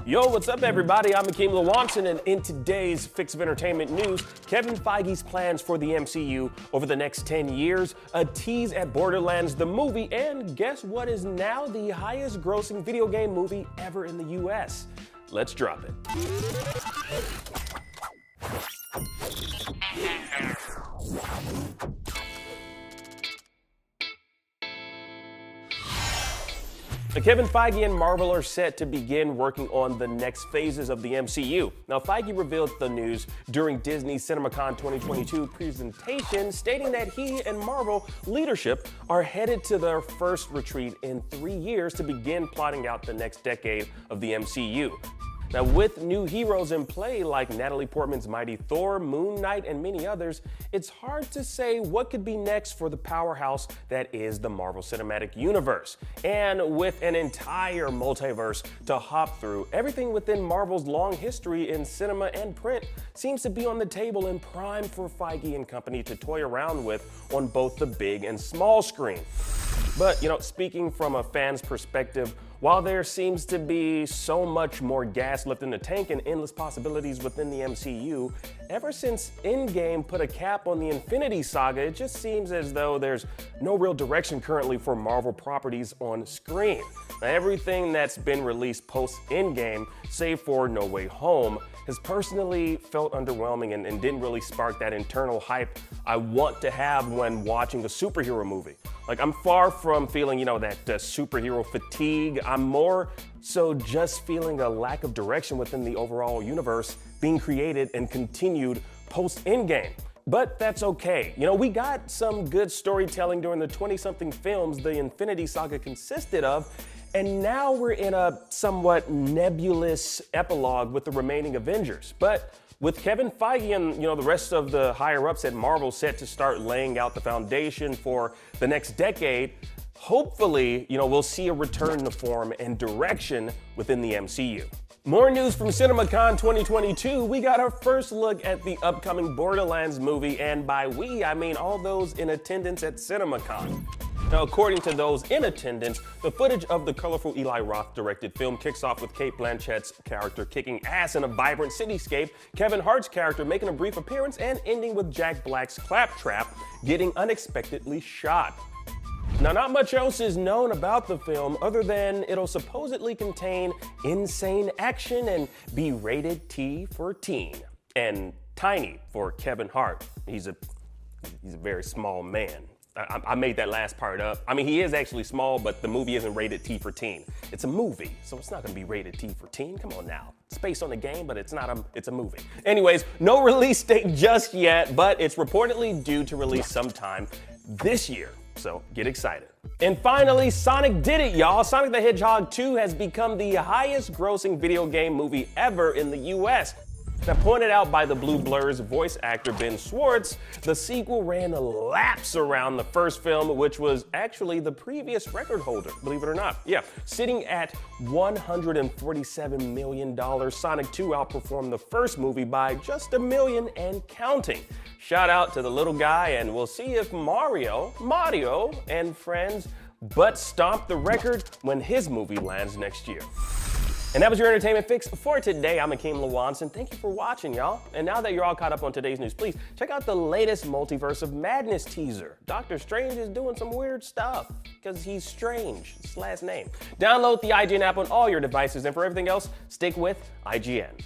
Yo, what's up everybody? I'm Akeem Lawanson, and in today's Fix of Entertainment news, Kevin Feige's plans for the MCU over the next 10 years, a tease at Borderlands the movie, and guess what is now the highest grossing video game movie ever in the US? Let's drop it. Kevin Feige and Marvel are set to begin working on the next phases of the MCU. Now, Feige revealed the news during Disney's CinemaCon 2022 presentation, stating that he and Marvel leadership are headed to their first retreat in 3 years to begin plotting out the next decade of the MCU. Now, with new heroes in play like Natalie Portman's Mighty Thor, Moon Knight, and many others, it's hard to say what could be next for the powerhouse that is the Marvel Cinematic Universe. And with an entire multiverse to hop through, everything within Marvel's long history in cinema and print seems to be on the table and prime for Feige and company to toy around with on both the big and small screen. But, speaking from a fan's perspective, while there seems to be so much more gas left in the tank and endless possibilities within the MCU, ever since Endgame put a cap on the Infinity Saga, it just seems as though there's no real direction currently for Marvel properties on screen. Now, everything that's been released post-Endgame, save for No Way Home, has personally felt underwhelming and didn't really spark that internal hype I want to have when watching a superhero movie. Like, I'm far from feeling, that superhero fatigue. I'm more so just feeling a lack of direction within the overall universe being created and continued post-Endgame. But that's okay. We got some good storytelling during the 20-something films the Infinity Saga consisted of, and now we're in a somewhat nebulous epilogue with the remaining Avengers. But with Kevin Feige and the rest of the higher-ups at Marvel set to start laying out the foundation for the next decade, hopefully, we'll see a return to form and direction within the MCU. More news from CinemaCon 2022, we got our first look at the upcoming Borderlands movie, and by we, I mean all those in attendance at CinemaCon. Now, according to those in attendance, the footage of the colorful Eli Roth-directed film kicks off with Cate Blanchett's character kicking ass in a vibrant cityscape, Kevin Hart's character making a brief appearance, and ending with Jack Black's claptrap getting unexpectedly shot. Now, not much else is known about the film other than it'll supposedly contain insane action and be rated T for teen, and tiny for Kevin Hart. He's a very small man. I made that last part up. I mean, he is actually small, but the movie isn't rated T for teen. It's a movie, so it's not gonna be rated T for teen. Come on now. It's based on a game, but it's a movie. Anyways, no release date just yet, but it's reportedly due to release sometime this year. So get excited. And finally, Sonic did it, y'all. Sonic the Hedgehog 2 has become the highest grossing video game movie ever in the US. Now, pointed out by the Blue Blur's voice actor Ben Schwartz, the sequel ran laps around the first film, which was actually the previous record holder, believe it or not. Yeah, sitting at $147 million, Sonic 2 outperformed the first movie by just $1 million and counting. Shout out to the little guy, and we'll see if Mario and friends butt stomp the record when his movie lands next year. And that was your entertainment fix for today. I'm Akeem Lawanson. Thank you for watching, y'all. And now that you're all caught up on today's news, please check out the latest Multiverse of Madness teaser. Doctor Strange is doing some weird stuff because he's strange. It's his last name. Download the IGN app on all your devices, and for everything else, stick with IGN.